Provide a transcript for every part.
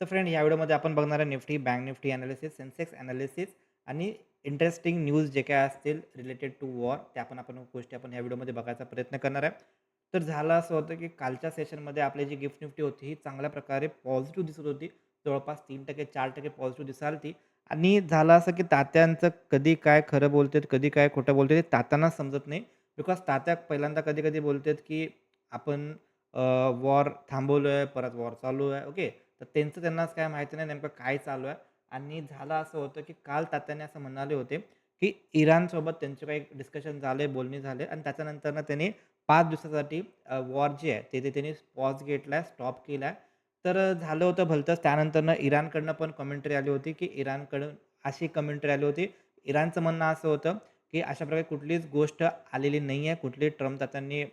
तर फ्रेंड या व्हिडिओमध्ये आपण बघणार आहे Nifty, bank Nifty analysis, Sensex analysis आणि इंटरेस्टिंग न्यूज जे काही असतील रिलेटेड टू वॉर त्या पण आपण गोष्टी आपण या व्हिडिओमध्ये बघायचा प्रयत्न करणार आहे. तर झालं असं होतं की कालच्या सेशनमध्ये आपली जी गिफ्ट निफ्टी होती ही चांगल्या प्रकारे पॉझिटिव्ह दिसत होती. जवळपास 3% 4% पॉझिटिव्ह दिसालती आणि झालं असं की तात्यांचं कधी काय खरं बोलतात, कधी काय खोटं बोलतात ते तात्यांनाच समजत नाही. बिकॉज तात्या पहिल्यांदा कधी-कधी बोलतात की आपण वॉर थांबवलोय, परत वॉर चालू आहे. ओके. तर त्यांचं त्यांनाच काय माहिती नाही नेमकं काय चालू आहे आणि झालं असं होतं, की काल तात्याने असं म्हणाले होते, की इराणसोबत त्यांचे काही डिस्कशन झाले, बोलणी झाले आणि त्याच्यानंतरनं त्यांनी 5 दिवसासाठी वॉर जी आहे ते त्यांनी पॉज घेतलाय, स्टॉप केलाय. तर झालं होतं भलतंच त्यानंतरनं इराणकडनं पण कमेंट्री आली होती, की इराणकडून अशी कमेंट्री आली होती. इराणचं म्हणणं असं होतं, की अशा प्रकारे कुठलीच गोष्ट आलेली नाहीये. कुठलीही ट्रम्प तात्यांनी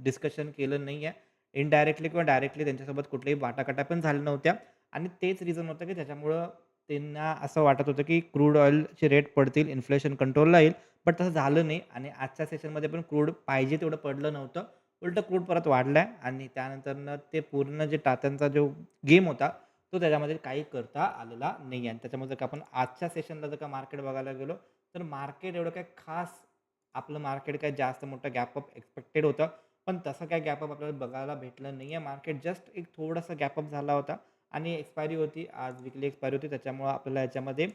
डिस्कशन केलं नाहीये. इनडायरेक्टली किंवा डायरेक्टली त्यांच्यासोबत कुठल्याही वाटाघाटा पण झाल्या नव्हत्या आणि तेच रिझन होतं, की त्याच्यामुळं त्यांना असं वाटत होतं, की क्रूड ऑइलचे रेट पडतील, इन्फ्लेशन कंट्रोलला येईल. बट तसं झालं नाही आणि आजच्या सेशनमध्ये पण क्रूड पाहिजे तेवढं पडलं नव्हतं. उलटं क्रूड परत वाढलाय आणि त्यानंतरनं ते पूर्ण जे टात्यांचा जो गेम होता, तो त्याच्यामध्ये काही करता आलेला नाही आणि त्याच्यामुळे जर का आपण आजच्या सेशनला जर का मार्केट बघायला गेलो, तर मार्केट एवढं काही खास आपलं मार्केट काही जास्त मोठं गॅप अप एक्स्पेक्टेड होतं. पण तसं काही गॅप अप आपल्याला बघायला भेटलं नाहीये. मार्केट जस्ट एक थोडासा गॅप अप झाला होता आणि एक्सपायरी होती. आज वीकली एक्सपायरी होती. त्याच्यामुळं आपल्याला याच्यामध्ये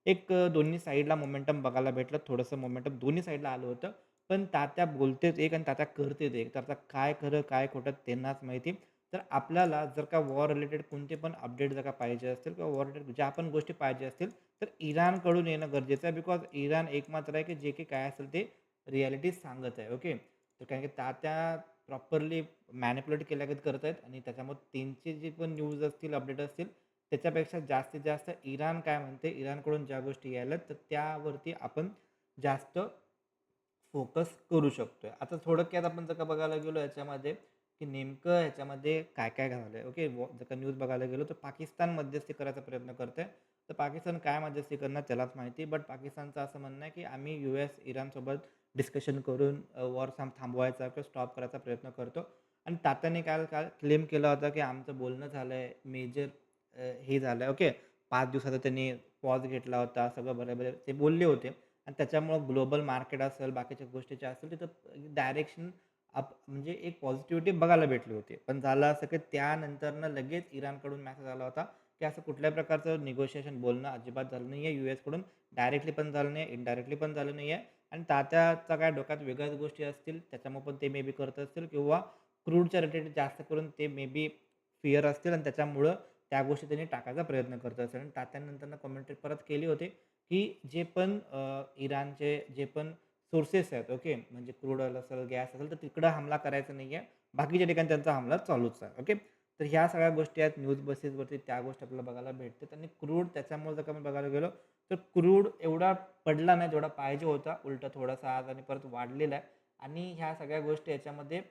एक दोन्ही साइडला मोमेंटम बघायला भेटलं. थोडंसं मोमेंटम दोन्ही साइडला आलं होतं. पण तात्या बोलतेच एक आणि तात्या करतेच एक. तर आता काय खरं, काय खोटं त्यांनाच माहिती. तर आपल्याला जर का वॉर रिलेटेड कोणते पण अपडेट जर का पाहिजे असतील किंवा वॉर रिलेटेड ज्या पण गोष्टी पाहिजे असतील, तर इराणकडून येणं गरजेचं आहे. बिकॉज इराण एकमात्र आहे, की जे काही काय असेल ते रिॲलिटी सांगत आहे. ओके. तर कारण की तात्या प्रॉपरली मॅनिप्युलेट केल्यागत करत आहेत आणि त्याच्यामुळे त्यांचे जे पण न्यूज असतील, अपडेट असतील, त्याच्यापेक्षा जास्तीत जास्त इराण काय म्हणते, इराणकडून ज्या गोष्टी यायल्यात, तर त्यावरती आपण जास्त फोकस करू शकतोय. आता थोडक्यात आपण जर का बघायला गेलो याच्यामध्ये, की नेमकं ह्याच्यामध्ये काय-काय झालंय. ओके. जर का न्यूज बघायला गेलो, तर पाकिस्तान मध्यस्थी करायचा प्रयत्न करतंय. तर पाकिस्तान काय मध्यस्थी करणार त्यालाच माहिती. बट पाकिस्तानचं असं म्हणणं आहे, की आम्ही यूएस, इराणसोबत डिस्कशन करून वॉर थांबवायचा किंवा स्टॉप करायचा प्रयत्न करतो. आणि तात्याने काल काल क्लेम केला होता, की आमचं बोलणं झालंय, मेजर हे झालंय. ओके. 5 दिवसाचा त्यांनी पॉज घेतला होता. सगळं बरोबर ते बोलले होते. आणि त्याच्यामुळं ग्लोबल मार्केट असेल, बाकीच्या गोष्टीच्या असेल, तिथं डायरेक्शन म्हणजे एक पॉझिटिव्हिटी बघायला भेटली होती. पण झालं असं, की त्यानंतरनं लगेच इराणकडून मेसेज आला होता, की असं कुठल्याही प्रकारचं निगोशिएशन बोलणं अजिबात झालं नाहीये. यूएसकडून डायरेक्टली पण झालं नाही, इनडायरेक्टली पण झालं नाहीये. आणि तात्याच्या काय डोक्यात वेगळ्याच गोष्टी असतील, त्याच्यामुळे पण ते मे बी करत असतील किंवा क्रूडच्या रिलेटेड जास्त करून ते मे बी फिअर असतील आणि त्याच्यामुळं त्या गोष्टी त्यांनी टाकायचा प्रयत्न करत असेल. आणि तात्यानंतरनं कमेंट्री परत केली होती, की जे पण इराणचे जे पण सोर्सेस आहेत, ओके. म्हणजे क्रूड ऑइल असेल, गॅस असेल, तर तिकडं हमला करायचा नाहीये. बाकीच्या ठिकाणी त्यांचा हमला चालूच आहे, ओके. तर ह्या सगळ्या गोष्टी आहेत न्यूज बेसिसवरती त्या गोष्टी आपल्याला बघायला भेटतात आणि क्रूड त्याच्यामुळे जर का मी बघायला गेलो, तर क्रूड एवढा पडला नाही जेवढा पाहिजे होता. उलटा थोडासा आज आणि परत वाढलेला आहे आणि ह्या सगळ्या गोष्टी याच्यामध्ये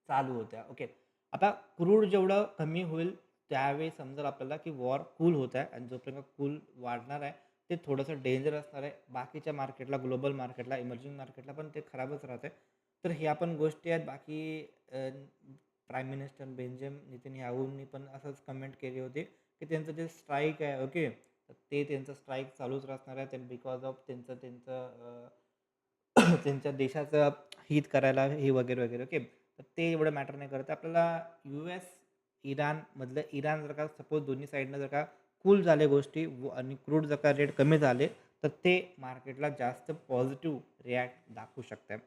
चालू होत्या. ओके. आता क्रूड जेवढं कमी होईल, त्यावेळी समजेल आपल्याला, की वॉर कूल होत आहे आणि जोपर्यंत कूल वाढणार आहे, ते थोडंसं डेंजर असणार आहे. बाकीच्या मार्केटला, ग्लोबल मार्केटला, इमर्जिंग मार्केटला पण ते खराबच राहतंय. तर ह्या पण गोष्टी आहेत. बाकी प्राईम मिनिस्टर बेंजामिन नेतन्याहूंनी पण असंच कमेंट केली होती, की त्यांचं जे स्ट्राईक आहे, ओके. तर ते त्यांचं स्ट्राईक चालूच असणार आहे. बिकॉज ऑफ त्यांचं त्यांचं त्यांच्या देशाचं हित करायला हे वगैरे, वगैरे. ओके. तर ते एवढं मॅटर नाही करत. आपल्याला यूएस, इराणमधलं इराण जर का सपोज दोन्ही साइडनं जर का कूल झाल्या गोष्टी आणि क्रूड जर का रेट कमी झाले, तर ते मार्केटला जास्त पॉझिटिव्ह रिॲक्ट दाखवू शकतात.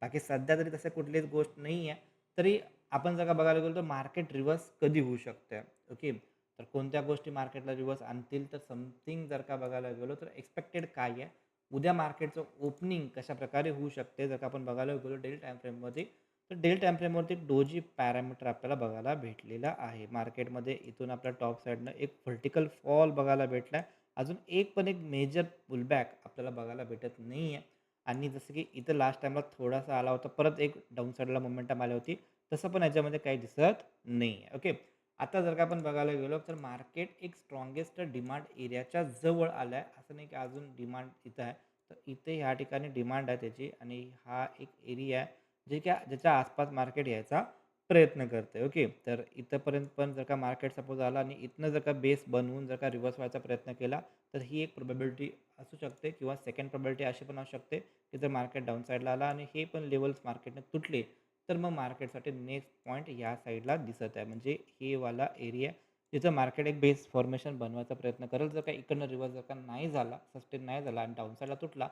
बाकी सध्या तरी तसं कुठलीच गोष्ट नाही आहे. तरी आपण जर का बघायला गेलो, तर मार्केट रिव्हर्स कधी होऊ शकते. ओके. तर कोणत्या गोष्टी मार्केटला रिव्हर्स आणतील, तर समथिंग जर का बघायला गेलो, तर एक्स्पेक्टेड काय आहे? उद्या मार्केटचं ओपनिंग कशाप्रकारे होऊ शकते जर का आपण बघायला गेलो डेली टाईम फ्रेममध्ये, तर डेली टाईम फ्रेमवरती डोजी पॅरामीटर आपल्याला बघायला भेटलेला आहे. मार्केटमध्ये इथून आपल्या टॉप साईडनं एक व्हर्टिकल फॉल बघायला भेटला आहे. अजून एक पण एक मेजर पुलबॅक आपल्याला बघायला भेटत नाही आहे. आणि जसं की इथं लास्ट टाईमला थोडासा आला होता, परत एक डाऊन साईडला मोमेंटम आली होती. तसं पण याच्यामध्ये काही दिसत नाही आहे. ओके. आता जर का आपण बघायला गेलो, तर मार्केट एक स्ट्राँगेस्ट डिमांड एरियाच्या जवळ आलं आहे. असं नाही की अजून डिमांड इथं आहे. तर इथे ह्या ठिकाणी डिमांड आहे त्याची आणि हा एक एरिया आहे जे की ज्याच्या आसपास मार्केट यायचा प्रयत्न करते. ओके. तर इथपर्यंत पण जर का मार्केट सपोज आला आणि इथनं जर का बेस बनवून जर का रिव्हर्स व्हायचा प्रयत्न केला, तर ही एक प्रोबॅबिलिटी असू शकते किंवा सेकंड प्रोबॅबिलिटी अशी पण असू शकते, की जर मार्केट डाउन साइडला आला आणि हे पण लेव्हल्स मार्केटने तुटले, तर मग मार्केटसाठी नेक्स्ट पॉइंट या साइडला दिसत आहे. म्हणजे हे वाला एरिया जिथं मार्केट एक बेस फॉर्मेशन बनवायचा प्रयत्न करेल. जर का इकडनं रिव्हर्स जर का नाही झाला, सस्टेन नाही झाला आणि डाउन साइडला तुटला,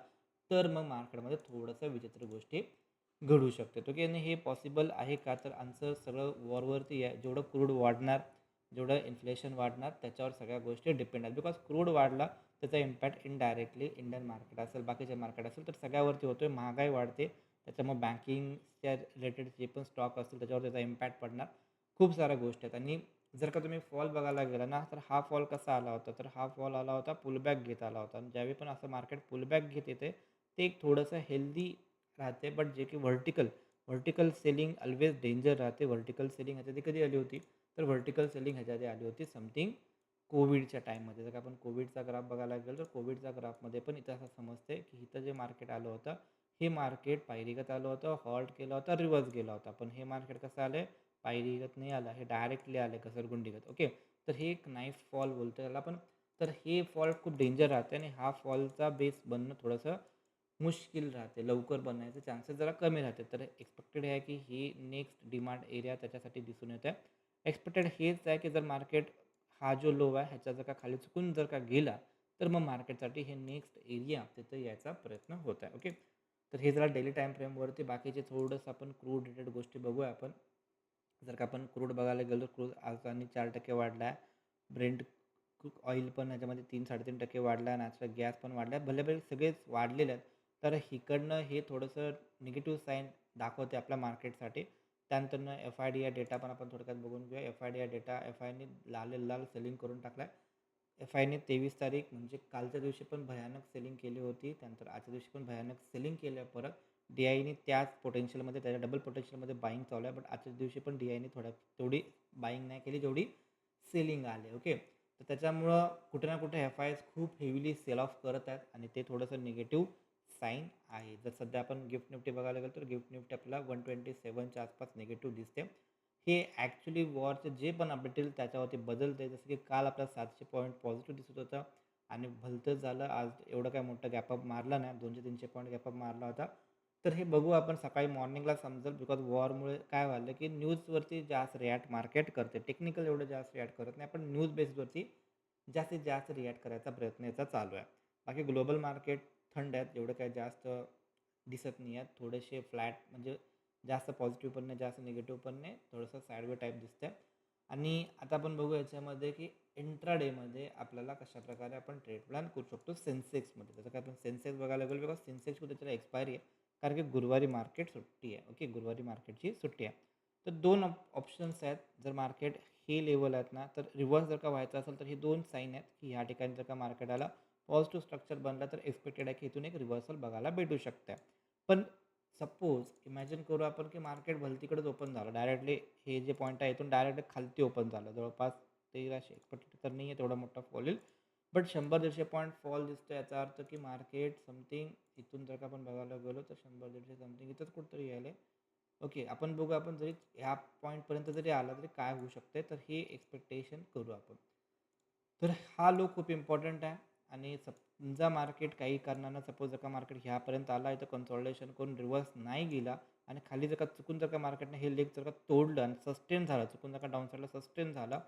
तर मग मार्केटमध्ये थोडंसं विचित्र गोष्टी घडू शकते. की आणि हे पॉसिबल आहे का? तर आन्सर सगळं वॉरवरती आहे. जेवढं क्रूड वाढणार, जेवढं इन्फ्लेशन वाढणार, त्याच्यावर सगळ्या गोष्टी डिपेंड आहेत. बिकॉज क्रूड वाढला, त्याचा इम्पॅक्ट इनडायरेक्टली इंडियन मार्केट असेल, बाकीचे मार्केट असेल, तर सगळ्यावरती होतोय. महागाई वाढते, त्याच्यामुळे बँकिंगच्या रिलेटेड जे पण स्टॉक असतील, त्याच्यावर त्याचा इम्पॅक्ट पडणार. खूप साऱ्या गोष्टी आहेत आणि जर का तुम्ही फॉल बघायला गेला ना, तर हा फॉल कसा आला होता? तर हा फॉल आला होता पुलबॅक घेत आला होता आणि ज्यावेळी पण असं मार्केट पुलबॅक घेत येते, ते एक थोडंसं हेल्दी राहते. बट जे की व्हर्टिकल सेलिंग ऑल्वेज डेंजर राहते. व्हर्टिकल सेलिंग ह्याच्याआधी कधी आली होती? तर व्हर्टिकल सेलिंग ह्याच्याआधी आली होती समथिंग कोविडच्या टाईममध्ये. जर का आपण कोविडचा ग्राफ बघायला गेलो, तर कोविडच्या ग्राफमध्ये पण इथं असं समजते, की इथं जे मार्केट आलं होतं, हे मार्केट पायरीगत आलं होतं, हॉल्ट केला होता, रिव्हर्स गेला होता. पण हे मार्केट कसं आलं पायरीगत नाही आलं, हे डायरेक्टली आलं घसरगुंडीगत. ओके. तर हे एक नाईफ फॉल बोलतो याला आपण. तर हे फॉल खूप डेंजर राहते आणि हा फॉलचा बेस बनणं थोडंसं मुश्किल राहते. लवकर बनण्याचे चान्सेस जरा कमी राहते. तर एक्सपेक्टेड आहे की ही नेक्स्ट डिमांड एरिया त्याच्यासाठी दिसून येत आहे. एक्सपेक्टेड हेच आहे की जर मार्केट हा जो लो आहे ह्याच्या जर का खाली चुकून जर का गेला, तर मग मार्केटसाठी हे नेक्स्ट एरिया तिथं यायचा प्रयत्न होत आहे. ओके. तर हे जरा डेली टाईम फ्रेमवरती बाकीचे थोडंसं आपण क्रूड रिलेटेड गोष्टी बघूया आपण. जर का आपण क्रूड बघायला गेलो, क्रूड आज आणि 4% वाढला आहे. ब्रेंट ऑइल पण ह्याच्यामध्ये 3-3.5% वाढला आहे. नॅचरल गॅस पण वाढला आहे. भले सगळेच वाढलेले आहेत. तर इकडनं हे थोडंसं निगेटिव्ह साईन दाखवते आपल्या मार्केटसाठी. त्यानंतरनं एफ-आय-डी-आय डेटा पण आपण थोडक्यात बघून घेऊया. एफ-आय-डी-आय डेटा एफ-आयने लाल सेलिंग करून टाकला आहे. एफ-आयने 23 तारीख म्हणजे कालच्या दिवशी पण भयानक सेलिंग केली होती. त्यानंतर आजच्या दिवशी पण भयानक सेलिंग केलं आहे परत. डी-आयने त्याच पोटेन्शियलमध्ये त्याच्या डबल पोटेन्शियलमध्ये बाईंग चालू आहे. बट आजच्या दिवशी पण डी-आयने तेवढी बाईंग नाही केली जेवढी सेलिंग आली. ओके. तर त्याच्यामुळं कुठे ना कुठे एफ-आयज खूप हेवीली सेल ऑफ करत आहेत आणि ते थोडंसं निगेटिव्ह साईन आहे. जर सध्या आपण गिफ्ट निफ्टी बघायला गेलो तर गिफ्ट निफ्टी आपल्याला 127च्या आसपास निगेटिव्ह दिसते. हे ॲक्च्युली वॉरचं जे पण अपडेट येईल त्याच्यावरती बदलते. जसं की काल आपल्याला 700 पॉईंट पॉझिटिव्ह दिसत होतं आणि भलतंच झालं. आज एवढं काय मोठं गॅपअप मारला नाही. 200-300 पॉईंट गॅपअप मारला होता. तर हे बघू आपण सकाळी मॉर्निंगला समजेल. बिकॉज वॉरमुळे काय झालं की न्यूजवरती जास्त रिॲक्ट मार्केट करते. टेक्निकल एवढं जास्त रिॲक्ट करत नाही. पण न्यूज बेसवरती जास्तीत जास्त रिॲक्ट करायचा प्रयत्न याचा चालू आहे. बाकी ग्लोबल मार्केट थंड आहेत. एवढं काही जास्त दिसत नाही आहेत. थोडेसे फ्लॅट म्हणजे जास्त पॉझिटिव्ह पण नाही, जास्त निगेटिव्ह पण नाही. थोडंसं साईडवे टाईप दिसतंय. आणि आता आपण बघू याच्यामध्ये की इंट्राडेमध्ये आपल्याला कशाप्रकारे आपण ट्रेड प्लॅन करू शकतो सेन्सेक्समध्ये. जसं काय आपण सेन्सेक्स बघायला गेलो बिकॉज सेन्सेक्सची त्याच्याला एक्सपायरी आहे. कारण की गुरुवारी मार्केट सुट्टी आहे. ओके. गुरुवारी मार्केटची सुट्टी आहे. तर 2 ऑप्शन्स आहेत. जर मार्केट हे लेवल आहेत ना, तर रिव्हर्स जर का व्हायचं असेल तर हे 2 साईन आहेत की ह्या ठिकाणी जर का मार्केटाला पॉझिटिव्ह स्ट्रक्चर बनला तर एक्सपेक्टेड आहे की इथून एक रिव्हर्सल बघायला भेटू शकते. पण सपोज इमॅजिन करू आपण की मार्केट भलतीकडेच ओपन झालं. डायरेक्टली हे जे पॉईंट आहे इथून डायरेक्ट खालती ओपन झालं. जवळपास 1300 एक्सपेक्टेड तर नाही आहे तेवढा मोठा फॉल येईल. बट 100-150 पॉईंट फॉल दिसतो. याचा अर्थ की मार्केट समथिंग इथून जर का आपण बघायला गेलो तर 100-150 समथिंग इथंच कुठेतरी यायला. ओके. आपण बघू आपण जरी ह्या पॉईंटपर्यंत जरी आला तरी काय होऊ शकते. तर हे एक्सपेक्टेशन करू आपण. तर हा लो खूप इम्पॉर्टंट आहे आणि समजा मार्केट काही कारणानं सपोज जर का मार्केट ह्यापर्यंत आला आहे तर कन्सॉल्टेशन करून रिव्हर्स नाही गेला आणि खाली जर का चुकून जर का मार्केटने हे लेग जर का तोडलं आणि सस्टेन झालं, चुकून जर का डाऊन साईडला सस्टेन झाला,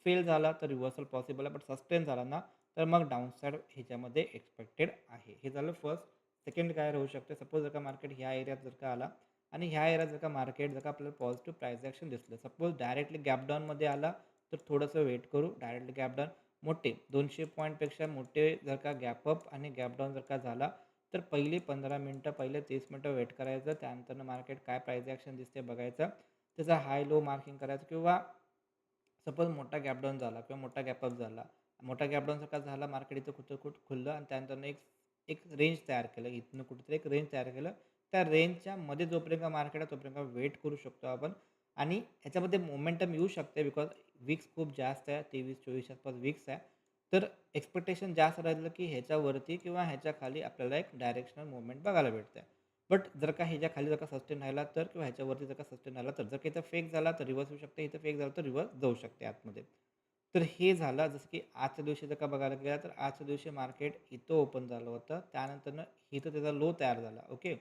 फेल झाला तर रिव्हर्सल पॉसिबल आहे. बट सस्टेन झाला ना तर मग डाऊन साईड ह्याच्यामध्ये एक्सपेक्टेड आहे. हे झालं फर्स्ट. सेकंड काय राहू शकते, सपोज जर का मार्केट ह्या एरियात जर का आला आणि ह्या एरियात जर का मार्केट जर का आपल्याला पॉझिटिव्ह प्राईस ॲक्शन दिसलं, सपोज डायरेक्टली गॅप डाऊनमध्ये आला तर थोडंसं वेट करू. डायरेक्टली गॅप डाऊन मोठे 200 पॉईंटपेक्षा मोठे जर का गॅप अप आणि गॅप डाऊन जर का झाला, तर पहिली 15 मिनटं, पहिले 30 मिनटं वेट करायचं. त्यानंतरनं मार्केट काय प्राईस ॲक्शन दिसते बघायचं. त्याचा हाय लो मार्किंग करायचं किंवा सपोज मोठा गॅप डाऊन झाला किंवा मोठा गॅप अप झाला. मोठा गॅप डाऊन जर का झाला, मार्केट इथं कुठं खुललं आणि त्यानंतरनं एक एक रेंज तयार केलं. इथनं कुठेतरी एक रेंज तयार केलं. त्या रेंजच्या मध्ये जोपर्यंत मार्केट आहे तोपर्यंत वेट करू शकतो आपण आणि ह्याच्यामध्ये मोमेंटम येऊ शकते बिकॉज विक्स खूप जास्त आहे. 23-24 आसपास विक्स आहे. तर एक्सपेक्टेशन जास्त राहिलं की ह्याच्यावरती किंवा ह्याच्या खाली आपल्याला एक डायरेक्शनल मूव्हमेंट बघायला भेटते. बट जर का ह्याच्या खाली जर का सस्टेन राहिला तर किंवा ह्याच्यावरती जर का सस्टेन राहिला तर जर का इथं फेक झाला तर रिव्हर्स होऊ शकते, इथं फेक झालं तर रिव्हर्स जाऊ शकते आतमध्ये. तर हे झालं जसं की आजच्या दिवशी जर का बघायला गेला तर आजच्या दिवशी मार्केट इथं ओपन झालं होतं. त्यानंतरनं इथं त्याचा लो तयार झाला. ओके.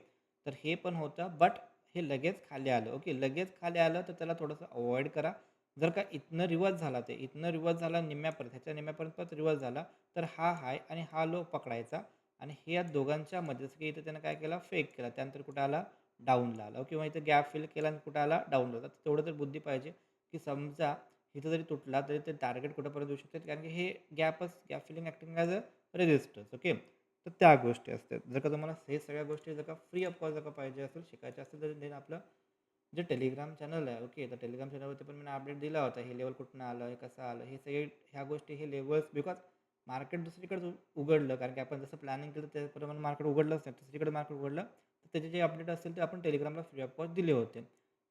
तर हे पण होतं बट हे लगेच खाली आलं. ओके. लगेच खाली आलं तर त्याला थोडंसं अव्हॉइड करा. जर का इथनं रिव्हर्स झाला ते इथनं रिव्हर्स झाला निम्म्यापर्यंत ह्याच्या निम्म्यापर्यंत परत रिव्हर्स झाला तर हा हाय आणि हा लो पकडायचा आणि हे या दोघांच्या मध्ये जसं की इथं त्यानं काय केला फेक केला त्यानंतर कुठं आला डाऊनला आला किंवा इथं गॅप फिल केला आणि कुठं आला डाऊनला आला. तेवढं तर बुद्धी पाहिजे की समजा इथं जरी तुटला तरी ते टार्गेट कुठंपर्यंत येऊ शकतात कारण की हे gap filling acting as a resistance. Okay. तर त्या गोष्टी असतात. जर का तुम्हाला हे सगळ्या गोष्टी जर का फ्री ऑफ कॉस्ट जर का पाहिजे असेल शिकायचे असेल तर देन आपलं जे टेलिग्राम चॅनल आहे. ओके. तर टेलिग्राम चॅनलवरती पण मी अपडेट दिला होता. हे लेवल कुठनं आलं, हे कसं आलं, हे सगळे ह्या गोष्टी हे लेवल्स बिकॉज मार्केट दुसरीकडे उघडलं कारण की आपण जसं प्लॅनिंग केलं त्याप्रमाणे मार्केट उघडलंच नाही. दुसरीकडे मार्केट उघडलं तर त्याचे जे अपडेट असतील ते आपण टेलिग्रामला फ्री ऑफ कॉस्ट दिले होते.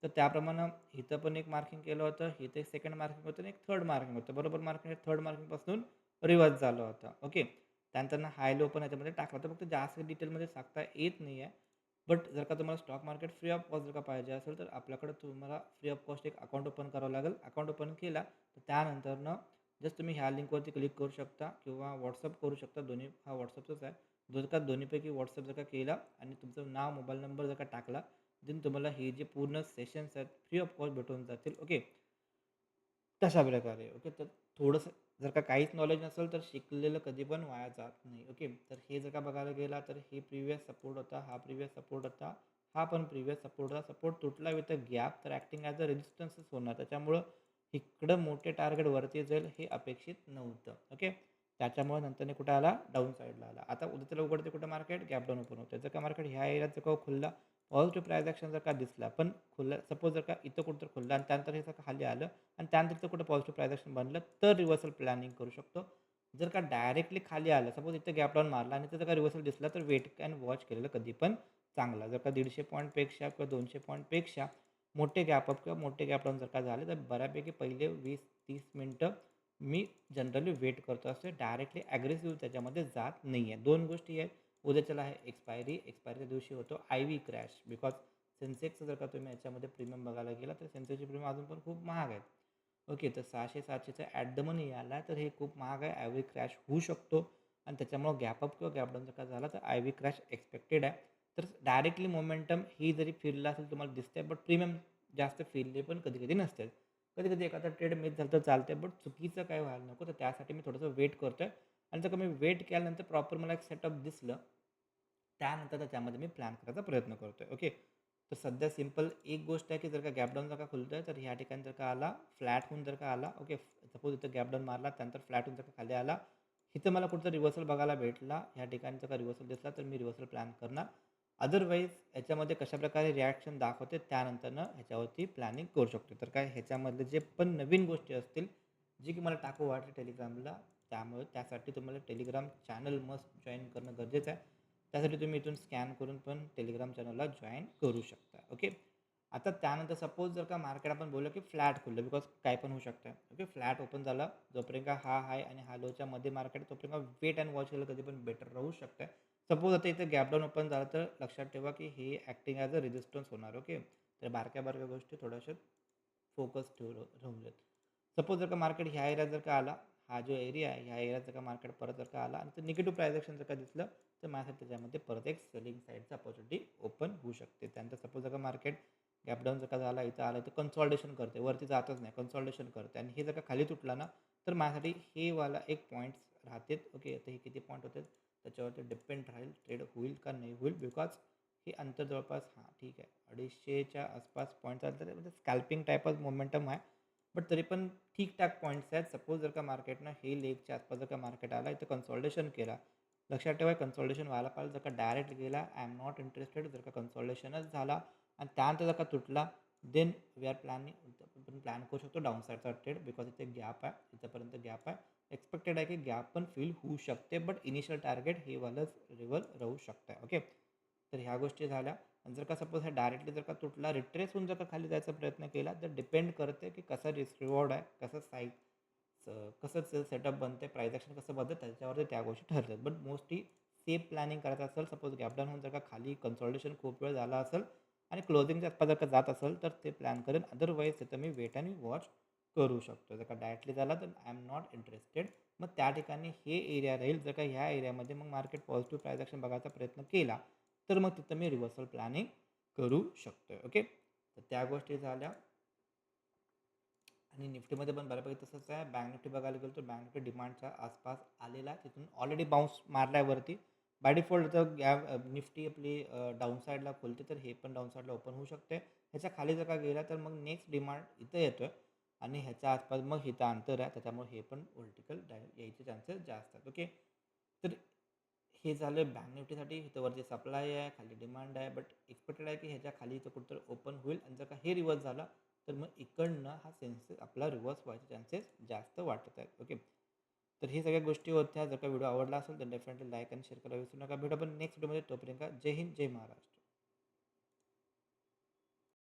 तर त्याप्रमाणे इथं पण एक मार्किंग केलं होतं, इथं एक सेकंड मार्किंग होतं आणि एक थर्ड मार्किंग होतं. बरोबर मार्किंग थर्ड मार्किंगपासून रिव्हर्स झालं होतं. ओके. त्यानंतर हाय लो पण याच्यामध्ये टाकला होता. फक्त जास्त डिटेलमध्ये सांगता येत नाही आहे. बट जर का तुम्हाला stock market free of cost जर का पाहिजे असेल तर आपल्याकडे तुम्हाला फ्री ऑफ कॉस्ट एक अकाउंट ओपन करावं लागेल. अकाउंट ओपन केला तर त्यानंतरनं जस्ट तुम्ही ह्या लिंकवरती क्लिक करू शकता किंवा व्हॉट्सअप करू शकता. दोन्ही हा व्हॉट्सअपचाच आहे. जर का दोन्हीपैकी व्हॉट्सअप जर का केला आणि तुमचं नाव मोबाईल नंबर जर का टाकला देन तुम्हाला हे जे पूर्ण सेशन्स आहेत फ्री ऑफ कॉस्ट भेटून जातील. ओके. तशा प्रकारे. ओके. तर थोडंसं जर का काहीच नॉलेज नसेल तर शिकलेलं कधी पण वाया जात नाही. ओके. तर हे जर का बघायला गेला तर हे प्रिव्हियस सपोर्ट होता, हा प्रिव्हियस सपोर्ट होता, हा पण प्रिव्हियस सपोर्ट होता. सपोर्ट तुटला विथ अ गॅप तर ॲक्टिंग ॲज अ रेजिस्टन्सच होणार. त्याच्यामुळं इकडं मोठे टार्गेट वरती जाईल हे अपेक्षित नव्हतं. ओके. त्याच्यामुळे नंतरने कुठं आला डाऊन साईडला आला. आता उद्याला उघडते कुठं मार्केट गॅप डाऊन ओपन होते. जर का मार्केट ह्या एरियात जर का खुलला पॉझिटिव्ह प्राईस ॲक्शन जर का दिसला पण खुलला सपोज जर का इथं कुठं खुलला आणि त्यानंतर हे जर का खाली आलं आणि त्यानंतर कुठं पॉझिटिव्ह प्राईस ॲक्शन बनलं तर रिव्हर्सल प्लॅनिंग करू शकतो. जर का डायरेक्टली खाली आलं सपोज इथं गॅप डाऊन मारला आणि जर का रिव्हर्सल दिसला तर वेट अँड वॉच केलेलं कधी पण चांगला. जर का 150 पॉईंटपेक्षा किंवा 200 पॉईंटपेक्षा मोठे गॅप अप किंवा मोठे गॅप डाऊन जर का झाले तर बऱ्यापैकी पहिले 20-30 मिनटं मी जनरली वेट करतो असते. डायरेक्टली ॲग्रेसिव्ह त्याच्यामध्ये जात नाही आहे. 2 गोष्टी आहेत. उद्याच्याला आहे एक्सपायरीच्या दिवशी होतो I V crash because Sensex जर का तुम्ही याच्यामध्ये प्रीमियम बघायला गेला तर सेन्सेक्सचे प्रीमियम अजून पण खूप महाग आहेत. ओके. तर 600-700चा ॲट द मनी आला तर हे खूप महाग आहे. आय व्ही क्रॅश होऊ शकतो आणि त्याच्यामुळं गॅप अप किंवा गॅप डाऊन जर का झाला तर आय व्ही क्रॅश एक्सपेक्टेड आहे. तर डायरेक्टली मोमेंटम ही जरी फिरला असेल तुम्हाला दिसते बट प्रीमियम जास्त फिरले पण कधी-कधी नसते. कधी-कधी एखादा ट्रेड मिस झालं तर चालते बट चुकीचं काय व्हायला नको. तर त्यासाठी मी थोडंसं वेट करतोय आणि जर का मी वेट केल्यानंतर प्रॉपर मला एक सेटअप दिसलं त्यानंतर त्यामध्ये मी प्लॅन करायचा प्रयत्न करतोय. ओके. तर सध्या सिंपल एक गोष्ट आहे की जर का गॅप डाऊन जर का खुलतोय तर ह्या ठिकाणी जर का आला फ्लॅट होऊन जर का आला ओके सपोज इथं गॅप डाऊन मारला त्यानंतर फ्लॅट होऊन जर का खाली आला इथं मला कुठचा रिव्हर्सल बघायला भेटला ह्या ठिकाणी जर का रिव्हर्सल दिसला तर मी रिव्हर्सल प्लॅन करणार. अदरवाईज ह्याच्यामध्ये कशाप्रकारे रिॲक्शन दाखवते त्यानंतरनं ह्याच्यावरती प्लॅनिंग करू शकतो. तर काय ह्याच्यामधले जे पण नवीन गोष्टी असतील जे की मला टाकू वाटले टेलिग्रामला त्यामुळे त्यासाठी तुम्हाला टेलिग्राम चॅनल मस्ट जॉईन करणं गरजेचं आहे. त्यासाठी तुम्ही इथून स्कॅन करून पण टेलिग्राम चॅनलला जॉईन करू शकता. ओके. आता त्यानंतर सपोज जर का मार्केट आपण बोललो की फ्लॅट खुललं बिकॉज काय पण होऊ शकतं. ओके. फ्लॅट ओपन झाला जोपर्यंत हा हाय आणि हा लोच्या मध्ये मार्केट तोपर्यंत वेट अँड वॉच केलं कधी पण बेटर राहू शकतं. सपोज आता इथे गॅप डाऊन ओपन झालं तर लक्षात ठेवा की हे ॲक्टिंग ॲज अ रेजिस्टन्स होणार. ओके. तर बारक्या बारक्या गोष्टी थोड्याशा फोकस राहून जाईल. सपोज जर का मार्केट ह्या एरियात जर का आला हा जो एरिया आहे ह्या एरियात जर का मार्केट परत जर का आला आणि तर निगेटिव्ह प्रायझेक्शन जर का दिसलं तर माझ्यासाठी त्याच्यामध्ये परत एक सेलिंग साईडचा ऑपॉर्च्युनिटी ओपन होऊ शकते. त्यानंतर सपोज जर का मार्केट गॅप डाऊन जर का झाला इथं आलं तर कन्सॉल्टेशन करते वरती जातच नाही कन्सॉल्टेशन करते आणि हे जर का खाली तुटला ना तर माझ्यासाठी हे वाला एक पॉईंट्स राहते. ओके. आता हे किती पॉईंट होते त्याच्यावरती डिपेंड राहील ट्रेड होईल का नाही होईल बिकॉज हे अंतर जवळपास हां ठीक आहे 250च्या आसपास पॉईंट चालतं ते म्हणजे स्कॅल्पिंग टाईपच मोमेंटम आहे. बट तरी पण ठीकठाक पॉईंट्स आहेत. सपोज जर का मार्केटनं हे लेगच्या आसपास जर का मार्केट आला इथं कन्सॉल्टेशन केला लक्षात ठेवा कन्सॉल्टेशन व्हायला पाहिजे. जर का डायरेक्ट गेला आय एम नॉट इंटरेस्टेड. जर का कन्सॉल्टेशनच झाला आणि त्यानंतर जर का तुटला देन वी आर प्लॅनिंग आपण प्लॅन करू शकतो डाऊन साईडचा ट्रेड बिकॉज इथे गॅप आहे इथंपर्यंत गॅप आहे. एक्सपेक्टेड आहे की गॅप पण फील होऊ शकते बट इनिशियल टार्गेट हे वालंच लेवल राहू शकतं. ओके. तर ह्या गोष्टी झाल्या. आणि जर का सपोज हा डायरेक्टली जर का तुटला रिट्रेस होऊन जर का खाली जायचा प्रयत्न केला तर डिपेंड करते की कसा रिस्क रिवॉर्ड आहे कसं साईज कसं सेटअप बनते प्राईज ॲक्शन कसं बनतं त्याच्यावरती त्या गोष्टी ठरतात. बट मोस्टली सेफ प्लॅनिंग करायचं असेल, सपोज गॅपडाऊन होऊन जर का खाली कन्सॉलिडेशन खूप वेळ झाला असेल आणि क्लोजिंगच्या आसपास जर का जात असेल, तर ते प्लॅन करेन. अदरवाईज तिथं मी वेट आणि वॉच करू शकतो. जर का डायरेक्टली झाला तर आय एम नॉट इंटरेस्टेड. मग त्या ठिकाणी हे एरिया राहील. जर का ह्या एरियामध्ये मग मार्केट पॉझिटिव्ह प्राईस ॲक्शन बघायचा प्रयत्न केला, तर मग तिथं मी रिव्हर्सल प्लॅनिंग करू शकतो. ओके. तर त्या गोष्टी झाल्या. आणि निफ्टीमध्ये पण बऱ्यापैकी तसंच आहे. बँक निफ्टी बघायला गेलो तर बँक निफ्टी डिमांडच्या आसपास आलेला आहे. तिथून ऑलरेडी बाउन्स मारला वरती. बाय डिफॉल्ट जर निफ्टी आपली डाऊन साईडला खोलते तर हे पण डाऊन साईडला ओपन होऊ शकते. ह्याच्या खाली जर का गेला तर मग नेक्स्ट डिमांड इथं येतोय आणि ह्याच्या आसपास मग इथं अंतर आहे. त्याच्यामुळे हे पण व्हर्टिकल यायचे चान्सेस जास्त आहेत. ओके. तर हे झालं बँक निफ्टीसाठी. इथं वरती सप्लाय आहे, खाली डिमांड आहे. बट एक्सपेक्टेड आहे की ह्याच्या खाली इथं कुठेतरी ओपन होईल आणि जर का हे रिव्हर्स झाला तर मग इकडनं हा सेन्सेस आपला रिव्हर्स व्हायचे चान्सेस जास्त वाटत आहेत. ओके. तर हे सगळ्या गोष्टी होत्या. जर का व्हिडिओ आवडला असेल तर डेफिनेटली लाईक आणि शेअर करायला विसरू नका. भेटू आपण नेक्स्ट व्हिडिओमध्ये. तोपर्यंत जय हिंद, जय महाराष्ट्र.